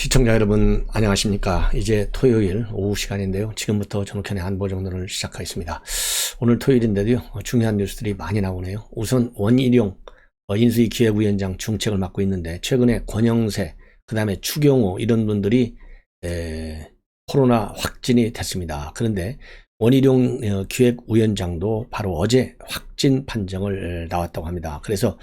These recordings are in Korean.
시청자 여러분 안녕하십니까. 이제 토요일 오후 시간인데요. 지금부터 전욱현의 안보정론을 시작하겠습니다. 오늘 토요일인데도요, 중요한 뉴스들이 많이 나오네요. 우선 원희룡 인수위 기획위원장 중책을 맡고 있는데, 최근에 권영세, 그 다음에 추경호 이런 분들이 코로나 확진이 됐습니다. 그런데 원희룡 기획위원장도 바로 어제 확진 판정을 나왔다고 합니다. 그래서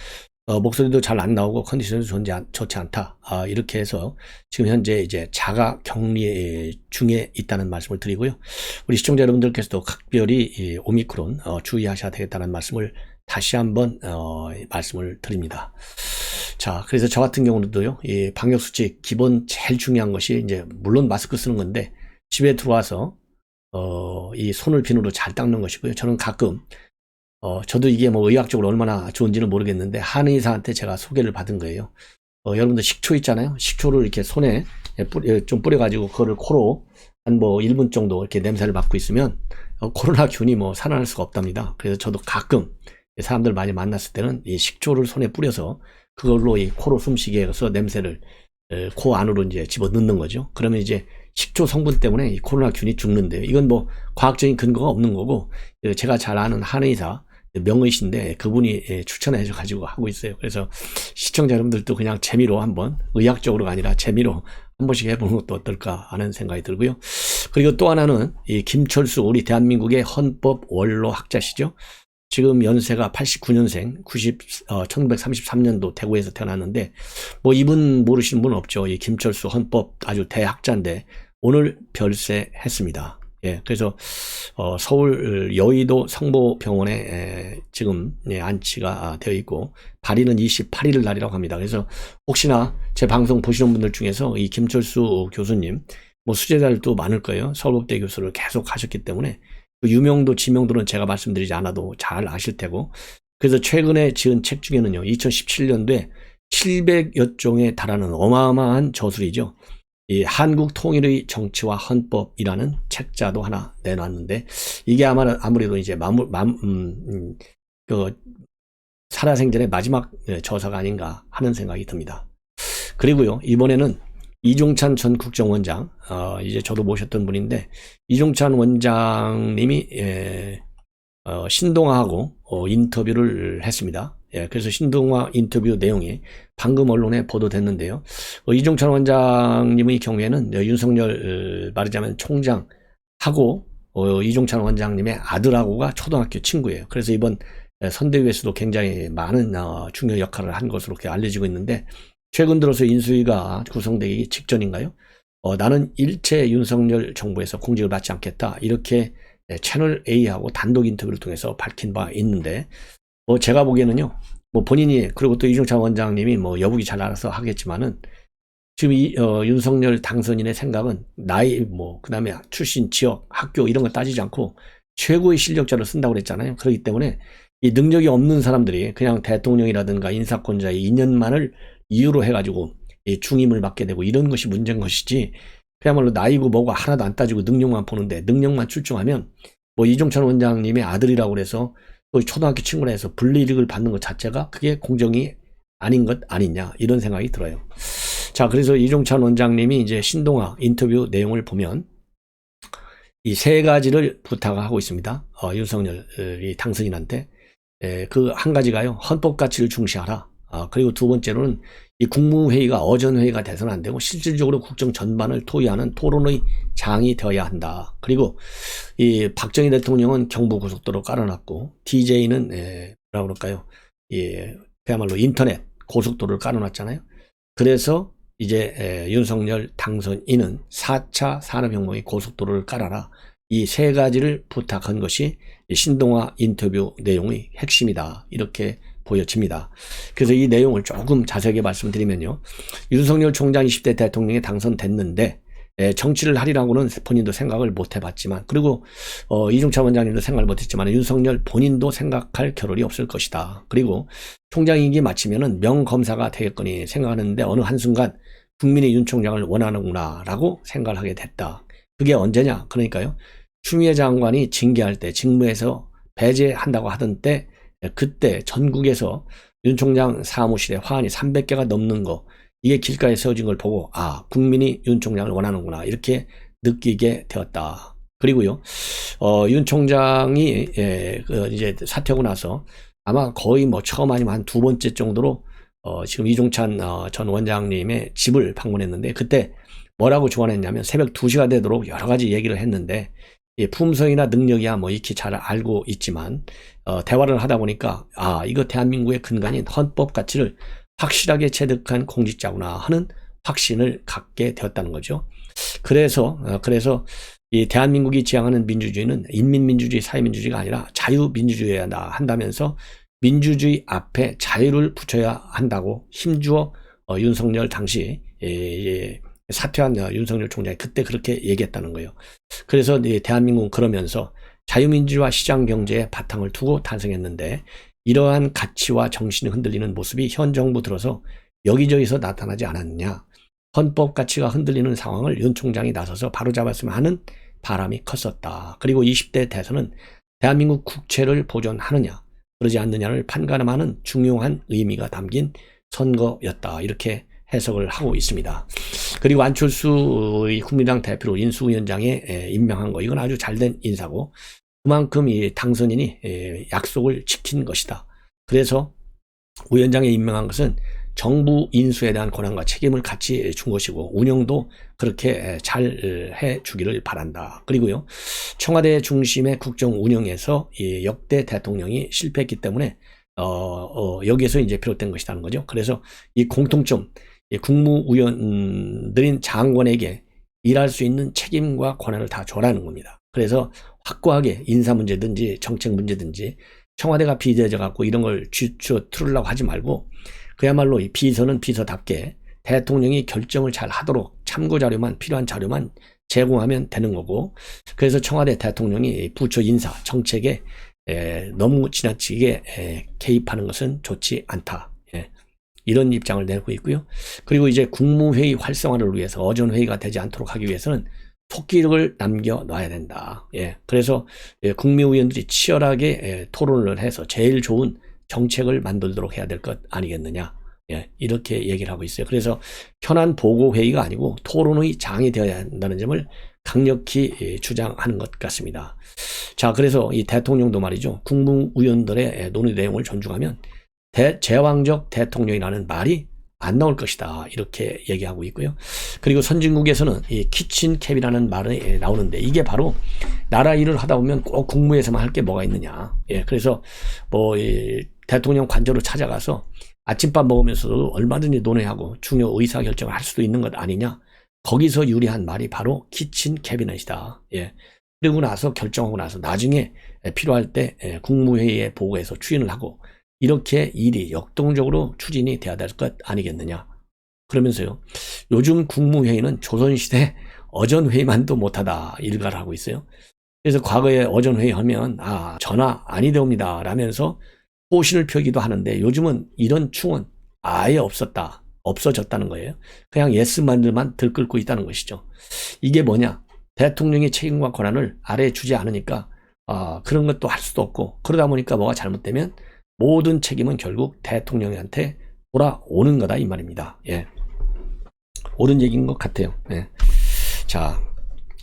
목소리도 잘 안 나오고 컨디션도 좋지 않다. 이렇게 해서 지금 현재 이제 자가 격리 중에 있다는 말씀을 드리고요. 우리 시청자 여러분들께서도 각별히 이 오미크론 주의하셔야 되겠다는 말씀을 다시 한번 말씀을 드립니다. 자, 그래서 저 같은 경우도요, 이 방역수칙 기본 제일 중요한 것이 이제 물론 마스크 쓰는 건데, 집에 들어와서 이 손을 비누로 잘 닦는 것이고요. 저는 가끔 저도 이게 뭐 의학적으로 얼마나 좋은지는 모르겠는데, 한의사한테 제가 소개를 받은 거예요. 여러분들 식초 있잖아요. 식초를 이렇게 손에 좀 뿌려가지고 그거를 코로 한 뭐 1분 정도 이렇게 냄새를 맡고 있으면 코로나 균이 뭐 살아날 수가 없답니다. 그래서 저도 가끔 사람들 많이 만났을 때는 이 식초를 손에 뿌려서 그걸로 이 코로 숨쉬게 해서 냄새를 코 안으로 이제 집어 넣는 거죠. 그러면 이제 식초 성분 때문에 이 코로나 균이 죽는데요. 이건 뭐 과학적인 근거가 없는 거고, 제가 잘 아는 한의사 명의신데 그분이 추천해 줘 가지고 하고 있어요. 그래서 시청자 여러분들도 그냥 재미로 한번, 의학적으로가 아니라 재미로 한 번씩 해보는 것도 어떨까 하는 생각이 들고요. 그리고 또 하나는 이 김철수, 우리 대한민국의 헌법 원로 학자시죠. 지금 연세가 89년생, 1933년도 대구에서 태어났는데, 뭐 이분 모르시는 분은 없죠. 이 김철수 헌법 아주 대학자인데 오늘 별세했습니다. 예, 그래서 서울 여의도 성모병원에 지금 안치가 되어 있고, 발인은 28일 날이라고 합니다. 그래서 혹시나 제 방송 보시는 분들 중에서 이 김철수 교수님, 뭐 수제자들도 많을 거예요. 서울법대 교수를 계속 하셨기 때문에 그 유명도 지명도는 제가 말씀드리지 않아도 잘 아실 테고, 그래서 최근에 지은 책 중에는요, 2017년도에 700여 종에 달하는 어마어마한 저술이죠. 이 한국 통일의 정치와 헌법이라는 책자도 하나 내놨는데, 이게 아무래도 이제 살아생전의 마지막 저서가 아닌가 하는 생각이 듭니다. 그리고요, 이번에는 이종찬 전 국정원장, 이제 저도 모셨던 분인데, 이종찬 원장님이 신동아하고 인터뷰를 했습니다. 예, 그래서 신동아 인터뷰 내용이 방금 언론에 보도됐는데요. 이종찬 원장님의 경우에는 윤석열 말하자면 총장하고 이종찬 원장님의 아들하고가 초등학교 친구예요. 그래서 이번 선대위에서도 굉장히 많은 중요 역할을 한 것으로 이렇게 알려지고 있는데, 최근 들어서 인수위가 구성되기 직전인가요? 나는 일체 윤석열 정부에서 공직을 받지 않겠다, 이렇게 채널 A하고 단독 인터뷰를 통해서 밝힌 바 있는데, 제가 보기에는요, 뭐 본인이, 그리고 또 이종찬 원장님이 뭐 여북이 잘 알아서 하겠지만은, 지금 윤석열 당선인의 생각은 나이, 그 다음에 출신, 지역, 학교 이런 거 따지지 않고 최고의 실력자를 쓴다고 그랬잖아요. 그렇기 때문에 이 능력이 없는 사람들이 그냥 대통령이라든가 인사권자의 인연만을 이유로 해가지고 이 중임을 맡게 되고 이런 것이 문제인 것이지, 그야말로 나이고 뭐고 하나도 안 따지고 능력만 보는데, 능력만 출중하면 뭐 이종찬 원장님의 아들이라고 그래서 또 초등학교 친구라 해서 불이익을 받는 것 자체가 그게 공정이 아닌 것 아니냐, 이런 생각이 들어요. 자, 그래서 이종찬 원장님이 이제 신동아 인터뷰 내용을 보면 이 세 가지를 부탁하고 있습니다. 윤석열이 당선인한테. 그 한 가지가요, 헌법 가치를 중시하라. 그리고 두 번째로는 이 국무회의가 어전회의가 돼서는 안 되고 실질적으로 국정 전반을 토의하는 토론의 장이 되어야 한다. 그리고 이 박정희 대통령은 경부고속도로 깔아놨고, DJ는 뭐라 그럴까요? 그야말로 인터넷 고속도로를 깔아놨잖아요. 그래서 이제 윤석열 당선인은 4차 산업혁명의 고속도로를 깔아라. 이 세 가지를 부탁한 것이 신동아 인터뷰 내용의 핵심이다, 이렇게 보여집니다. 그래서 이 내용을 조금 자세하게 말씀드리면요, 윤석열 총장 20대 대통령에 당선됐는데 정치를 하리라고는 본인도 생각을 못 해봤지만, 그리고 이종찬 원장님도 생각을 못했지만 윤석열 본인도 생각할 겨를이 없을 것이다. 그리고 총장 임기 마치면은 명검사가 되겠거니 생각하는데, 어느 한순간 국민이 윤 총장을 원하는구나 라고 생각을 하게 됐다. 그게 언제냐? 그러니까요, 추미애 장관이 징계할 때, 직무에서 배제한다고 하던 때, 그때 전국에서 윤 총장 사무실에 화환이 300개가 넘는 거, 이게 길가에 세워진 걸 보고 아, 국민이 윤 총장을 원하는구나 이렇게 느끼게 되었다. 그리고요, 윤 총장이 이제 사퇴하고 나서 아마 거의 뭐 처음 아니면 한 두 번째 정도로 지금 이종찬 전 원장님의 집을 방문했는데, 그때 뭐라고 조언했냐면 새벽 2시가 되도록 여러 가지 얘기를 했는데, 품성이나 능력이야 뭐 익히 잘 알고 있지만 대화를 하다 보니까 아, 이거 대한민국의 근간인 헌법 가치를 확실하게 체득한 공직자구나 하는 확신을 갖게 되었다는 거죠. 그래서 이 대한민국이 지향하는 민주주의는 인민민주주의, 사회민주주의가 아니라 자유민주주의여야 한다면서 민주주의 앞에 자유를 붙여야 한다고 힘주어 윤석열 당시 사퇴한 윤석열 총장이 그때 그렇게 얘기했다는 거예요. 그래서 대한민국은 그러면서 자유민주주의와 시장경제의 바탕을 두고 탄생했는데, 이러한 가치와 정신이 흔들리는 모습이 현 정부 들어서 여기저기서 나타나지 않았느냐. 헌법 가치가 흔들리는 상황을 윤 총장이 나서서 바로잡았으면 하는 바람이 컸었다. 그리고 20대 대선은 대한민국 국채를 보존하느냐 그러지 않느냐를 판가름하는 중요한 의미가 담긴 선거였다. 이렇게 해석을 하고 있습니다. 그리고 안철수 국민당 대표로 인수위원장에 임명한 거, 이건 아주 잘된 인사고 그만큼 이 당선인이 약속을 지킨 것이다. 그래서 위원장에 임명한 것은 정부 인수에 대한 권한과 책임을 같이 준 것이고 운영도 그렇게 잘 해주기를 바란다. 그리고요, 청와대 중심의 국정 운영에서 이 역대 대통령이 실패했기 때문에 여기에서 이제 비롯된 것이라는 거죠. 그래서 이 공통점, 국무위원들인 장관에게 일할 수 있는 책임과 권한을 다 줘라는 겁니다. 그래서 확고하게 인사 문제든지 정책 문제든지 청와대가 비대해져 갖고 이런 걸 쥐쳐 틀으려고 하지 말고, 그야말로 이 비서는 비서답게 대통령이 결정을 잘 하도록 참고 자료만, 필요한 자료만 제공하면 되는 거고, 그래서 청와대 대통령이 부처 인사 정책에 너무 지나치게 개입하는 것은 좋지 않다. 이런 입장을 내고 있고요. 그리고 이제 국무회의 활성화를 위해서 어전회의가 되지 않도록 하기 위해서는 속기록을 남겨놔야 된다. 그래서 국무위원들이 치열하게 토론을 해서 제일 좋은 정책을 만들도록 해야 될 것 아니겠느냐. 이렇게 얘기를 하고 있어요. 그래서 현안 보고회의가 아니고 토론의 장이 되어야 한다는 점을 강력히 주장하는 것 같습니다. 자, 그래서 이 대통령도 말이죠, 국무위원들의 논의 내용을 존중하면 제왕적 대통령이라는 말이 안 나올 것이다. 이렇게 얘기하고 있고요. 그리고 선진국에서는 이 키친캡이라는 말이 나오는데, 이게 바로 나라 일을 하다 보면 꼭 국무에서만 할 게 뭐가 있느냐. 그래서 뭐 대통령 관저로 찾아가서 아침밥 먹으면서도 얼마든지 논의하고 중요 의사결정을 할 수도 있는 것 아니냐. 거기서 유리한 말이 바로 키친 캐비넷이다. 그리고 나서 결정하고 나서 나중에 필요할 때 국무회의에 보고해서 추인을 하고, 이렇게 일이 역동적으로 추진이 돼야 될 것 아니겠느냐. 그러면서요, 요즘 국무회의는 조선시대 어전회의만도 못하다 일가를 하고 있어요. 그래서 과거에 어전회의 하면 전화 아니되옵니다 라면서 포신을 펴기도 하는데, 요즘은 이런 충은 아예 없어졌다는 거예요. 그냥 예스만들만 들끓고 있다는 것이죠. 이게 뭐냐, 대통령의 책임과 권한을 아래에 주지 않으니까 그런 것도 할 수도 없고, 그러다 보니까 뭐가 잘못되면 모든 책임은 결국 대통령한테 돌아오는 거다 이 말입니다. 옳은 얘기인 것 같아요. 자,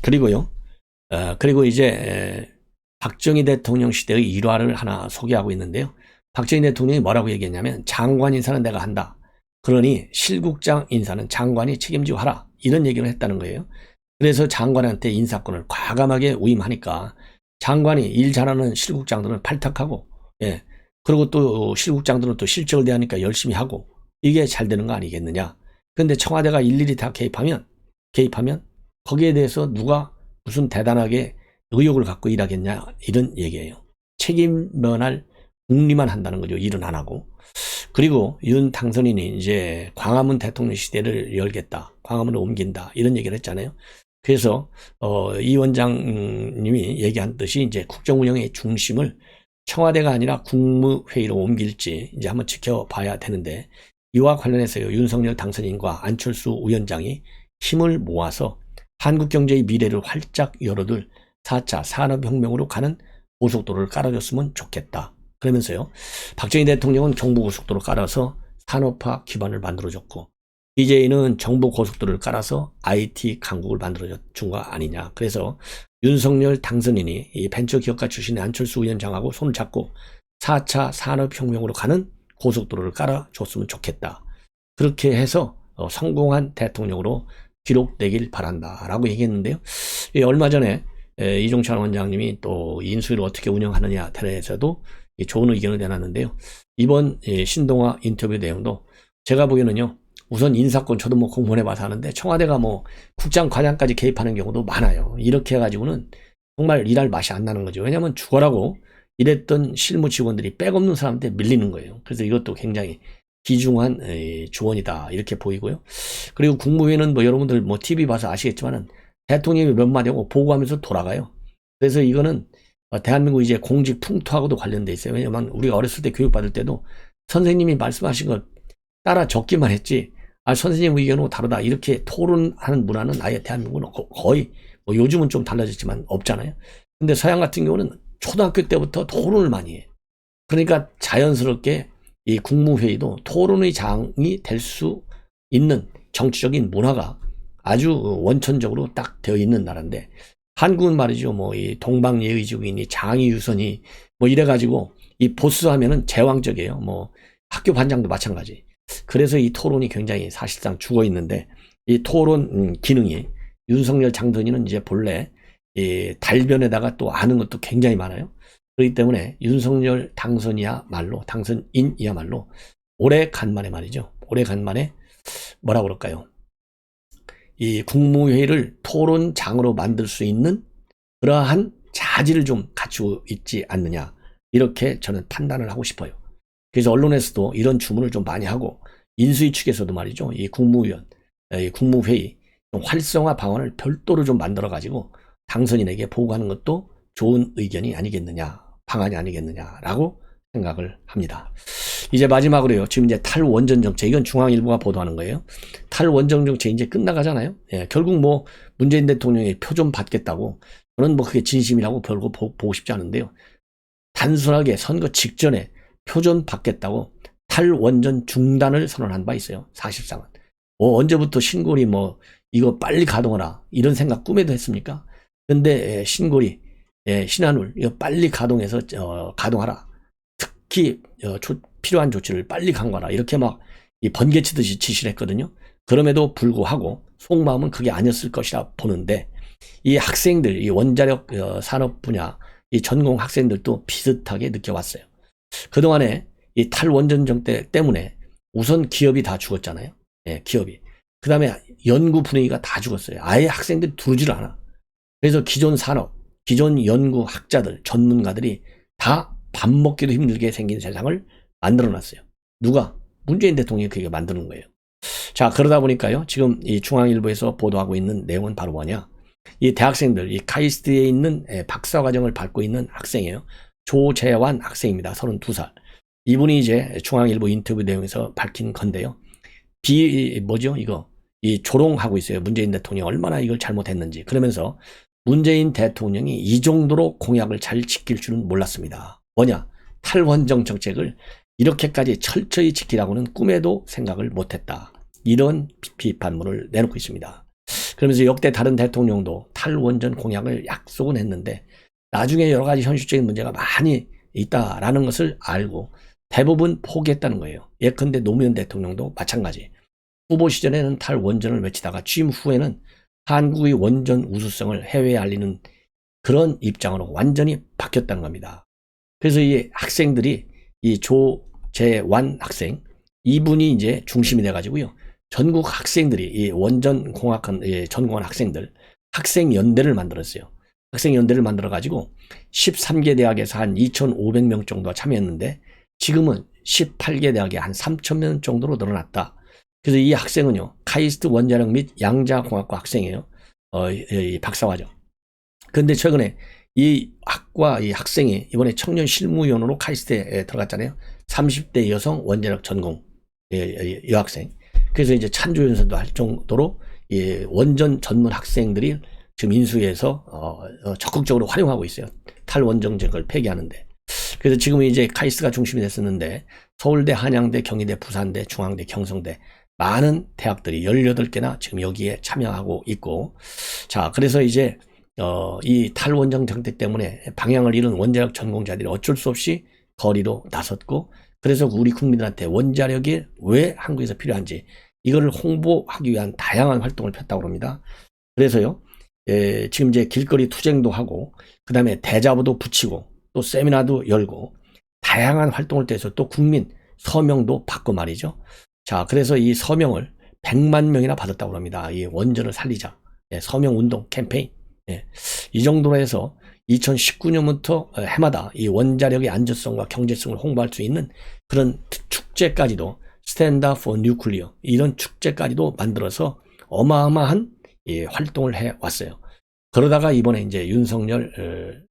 그리고요, 그리고 이제 박정희 대통령 시대의 일화를 하나 소개하고 있는데요. 박정희 대통령이 뭐라고 얘기했냐면, 장관 인사는 내가 한다. 그러니 실국장 인사는 장관이 책임지고 하라. 이런 얘기를 했다는 거예요. 그래서 장관한테 인사권을 과감하게 위임하니까 장관이 일 잘하는 실국장들은 팔탁하고, 그리고 또 실국장들은 또 실적을 대하니까 열심히 하고, 이게 잘 되는 거 아니겠느냐. 그런데 청와대가 일일이 다 개입하면 거기에 대해서 누가 무슨 대단하게 의욕을 갖고 일하겠냐, 이런 얘기예요. 책임 면할 국리만 한다는 거죠. 일은 안 하고. 그리고 윤 당선인이 이제 광화문 대통령 시대를 열겠다, 광화문을 옮긴다, 이런 얘기를 했잖아요. 그래서 이 원장님이 얘기한 듯이 이제 국정운영의 중심을 청와대가 아니라 국무회의로 옮길지 이제 한번 지켜봐야 되는데, 이와 관련해서 윤석열 당선인과 안철수 위원장이 힘을 모아서 한국 경제의 미래를 활짝 열어둘 4차 산업혁명으로 가는 고속도로를 깔아줬으면 좋겠다. 그러면서요, 박정희 대통령은 경부고속도로 깔아서 산업화 기반을 만들어줬고, BJ는 정부 고속도로를 깔아서 IT 강국을 만들어 준 거 아니냐. 그래서 윤석열 당선인이 이 벤처기업가 출신의 안철수 위원장하고 손을 잡고 4차 산업혁명으로 가는 고속도로를 깔아줬으면 좋겠다. 그렇게 해서 성공한 대통령으로 기록되길 바란다라고 얘기했는데요. 얼마 전에 이종찬 원장님이 또 인수위를 어떻게 운영하느냐에 대해서도 좋은 의견을 내놨는데요. 이번 신동아 인터뷰 내용도 제가 보기에는요. 우선 인사권 저도 뭐 공무원해봐서 하는데 청와대가 뭐 국장 과장까지 개입하는 경우도 많아요. 이렇게 해가지고는 정말 일할 맛이 안 나는 거죠. 왜냐하면 죽어라고 일했던 실무 직원들이 백없는 사람한테 밀리는 거예요. 그래서 이것도 굉장히 귀중한 조언이다 이렇게 보이고요. 그리고 국무회의는 뭐 여러분들 뭐 TV 봐서 아시겠지만은 대통령이 몇 마디 하고 보고하면서 돌아가요. 그래서 이거는 대한민국 이제 공직 풍토하고도 관련돼 있어요. 왜냐면 우리가 어렸을 때 교육받을 때도 선생님이 말씀하신 걸 따라 적기만 했지 선생님 의견하고 다르다 이렇게 토론하는 문화는 아예 대한민국은 거의 뭐 요즘은 좀 달라졌지만 없잖아요. 근데 서양 같은 경우는 초등학교 때부터 토론을 많이 해요. 그러니까 자연스럽게 이 국무회의도 토론의 장이 될 수 있는 정치적인 문화가 아주 원천적으로 딱 되어 있는 나라인데 한국은 말이죠. 뭐 이 동방예의지국이니 장의유선이 뭐 이래가지고 이 보스하면은 제왕적이에요. 뭐 학교 반장도 마찬가지. 그래서 이 토론이 굉장히 사실상 죽어 있는데 이 토론 기능이 윤석열 당선인은 이제 본래 이 달변에다가 또 아는 것도 굉장히 많아요. 그렇기 때문에 윤석열 당선인이야말로 오래간만에 말이죠. 오래간만에 뭐라 그럴까요? 이 국무회의를 토론장으로 만들 수 있는 그러한 자질을 좀 갖추고 있지 않느냐 이렇게 저는 판단을 하고 싶어요. 그래서 언론에서도 이런 주문을 좀 많이 하고 인수위 측에서도 말이죠. 이 국무위원, 이 국무회의 좀 활성화 방안을 별도로 좀 만들어 가지고 당선인에게 보고하는 것도 좋은 의견이 아니겠느냐, 방안이 아니겠느냐라고 생각을 합니다. 이제 마지막으로요. 지금 이제 탈원전 정책, 이건 중앙일보가 보도하는 거예요. 탈원전 정책 이제 끝나가잖아요. 예, 결국 뭐 문재인 대통령이 표 좀 받겠다고 저는 뭐 그게 진심이라고 별거 보고 싶지 않은데요. 단순하게 선거 직전에 표 좀 받겠다고 탈원전 중단을 선언한 바 있어요. 사실상은. 언제부터 신고리 뭐 이거 빨리 가동하라 이런 생각 꿈에도 했습니까? 근데 신고리, 신한울 이거 빨리 가동해서 가동하라. 특히 필요한 조치를 빨리 강구하라 이렇게 막 번개치듯이 지시를 했거든요. 그럼에도 불구하고 속마음은 그게 아니었을 것이라 보는데 이 학생들, 이 원자력 산업 분야 이 전공 학생들도 비슷하게 느껴왔어요. 그동안에 이 탈원전 정책 때문에 우선 기업이 다 죽었잖아요. 예, 기업이. 그 다음에 연구 분위기가 다 죽었어요. 아예 학생들이 들어오질 않아. 그래서 기존 산업, 기존 연구 학자들, 전문가들이 다 밥 먹기도 힘들게 생긴 세상을 만들어놨어요. 누가? 문재인 대통령이 그게 만드는 거예요. 자, 그러다 보니까요. 지금 이 중앙일보에서 보도하고 있는 내용은 바로 뭐냐? 이 대학생들, 이 카이스트에 있는 박사과정을 밟고 있는 학생이에요. 조재환 학생입니다. 32살. 이분이 이제 중앙일보 인터뷰 내용에서 밝힌 건데요. 이 조롱하고 있어요. 문재인 대통령이 얼마나 이걸 잘못했는지. 그러면서 문재인 대통령이 이 정도로 공약을 잘 지킬 줄은 몰랐습니다. 뭐냐? 탈원전 정책을 이렇게까지 철저히 지키라고는 꿈에도 생각을 못했다. 이런 비판문을 내놓고 있습니다. 그러면서 역대 다른 대통령도 탈원전 공약을 약속은 했는데 나중에 여러 가지 현실적인 문제가 많이 있다라는 것을 알고 대부분 포기했다는 거예요. 예컨대 노무현 대통령도 마찬가지. 후보 시절에는 탈원전을 외치다가 취임 후에는 한국의 원전 우수성을 해외에 알리는 그런 입장으로 완전히 바뀌었다는 겁니다. 그래서 이 학생들이 이 조재환 학생 이분이 이제 중심이 돼가지고요. 전국 학생들이 이 원전 공학한 전공한 학생들 학생연대를 만들었어요. 학생연대를 만들어가지고 13개 대학에서 한 2,500명 정도가 참여했는데 지금은 18개 대학에 한 3,000명 정도로 늘어났다. 그래서 이 학생은요, 카이스트 원자력 및 양자공학과 학생이에요. 이 박사과정. 근데 최근에 이 학과 이 학생이 이번에 청년 실무위원으로 카이스트에 들어갔잖아요. 30대 여성 원자력 전공 여학생. 그래서 이제 찬조연설도 할 정도로 이 원전 전문 학생들이 지금 인수위에서 적극적으로 활용하고 있어요. 탈원전 정책을 폐기하는데. 그래서 지금 이제 카이스트가 중심이 됐었는데 서울대, 한양대, 경희대, 부산대, 중앙대, 경성대 많은 대학들이 18개나 지금 여기에 참여하고 있고, 자, 그래서 이제 이 탈원전 정책 때문에 방향을 잃은 원자력 전공자들이 어쩔 수 없이 거리로 나섰고, 그래서 우리 국민들한테 원자력이 왜 한국에서 필요한지 이거를 홍보하기 위한 다양한 활동을 폈다고 합니다. 그래서요, 지금 이제 길거리 투쟁도 하고, 그 다음에 대자보도 붙이고, 또 세미나도 열고, 다양한 활동을 통해서 또 국민 서명도 받고 말이죠. 자, 그래서 이 서명을 100만 명이나 받았다고 합니다. 이 원전을 살리자. 서명 운동 캠페인. 이 정도로 해서 2019년부터 해마다 이 원자력의 안전성과 경제성을 홍보할 수 있는 그런 축제까지도, 스탠드 포 뉴클리어, 이런 축제까지도 만들어서 어마어마한 활동을 해 왔어요. 그러다가 이번에 이제 윤석열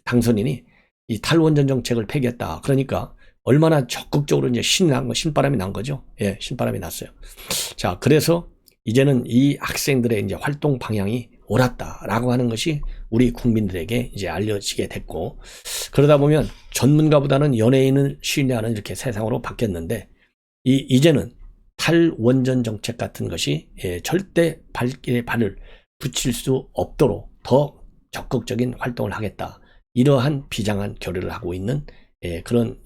당선인이 이 탈원전 정책을 폐기했다. 그러니까 얼마나 적극적으로 이제 신바람이 난 거죠. 예, 신바람이 났어요. 자, 그래서 이제는 이 학생들의 이제 활동 방향이 옳았다라고 하는 것이 우리 국민들에게 이제 알려지게 됐고, 그러다 보면 전문가보다는 연예인을 신뢰하는 이렇게 세상으로 바뀌었는데, 이제는 탈원전 정책 같은 것이 절대 발길에 발을 붙일 수 없도록 더 적극적인 활동을 하겠다. 이러한 비장한 결의를 하고 있는 그런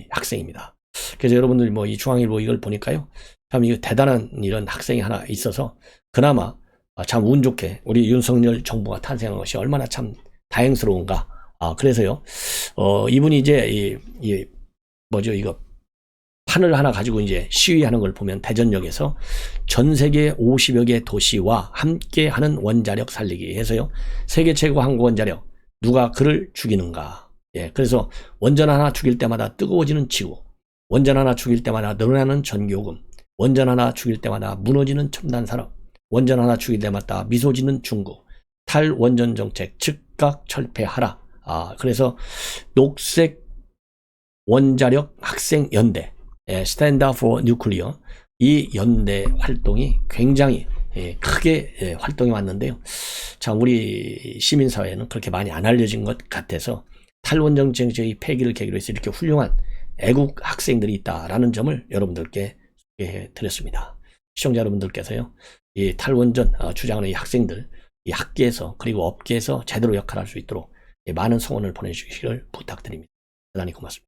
학생입니다. 그래서 여러분들 뭐 이 중앙일보 이걸 보니까요, 참 이거 대단한 이런 학생이 하나 있어서 그나마 참 운 좋게 우리 윤석열 정부가 탄생한 것이 얼마나 참 다행스러운가. 그래서요, 이분이 이제 뭐죠, 이거 판을 하나 가지고 이제 시위하는 걸 보면 대전역에서 전 세계 50여 개 도시와 함께 하는 원자력 살리기 해서요, 세계 최고 항구 원자력, 누가 그를 죽이는가. 예, 그래서 원전 하나 죽일 때마다 뜨거워지는 지구, 원전 하나 죽일 때마다 늘어나는 전기요금, 원전 하나 죽일 때마다 무너지는 첨단 산업, 원전 하나 죽일 때마다 미소지는 중국, 탈원전 정책 즉각 철폐하라. 그래서 녹색 원자력 학생 연대, 스탠드 포 뉴클리어, 이 연대 활동이 굉장히 크게 활동이 왔는데요. 참 우리 시민사회는 그렇게 많이 안 알려진 것 같아서 탈원전 정책의 폐기를 계기로 해서 이렇게 훌륭한 애국 학생들이 있다라는 점을 여러분들께 소개해 드렸습니다. 시청자 여러분들께서요, 이 탈원전 주장하는 이 학생들, 이 학계에서 그리고 업계에서 제대로 역할할 수 있도록 많은 성원을 보내주시기를 부탁드립니다. 대단히 고맙습니다.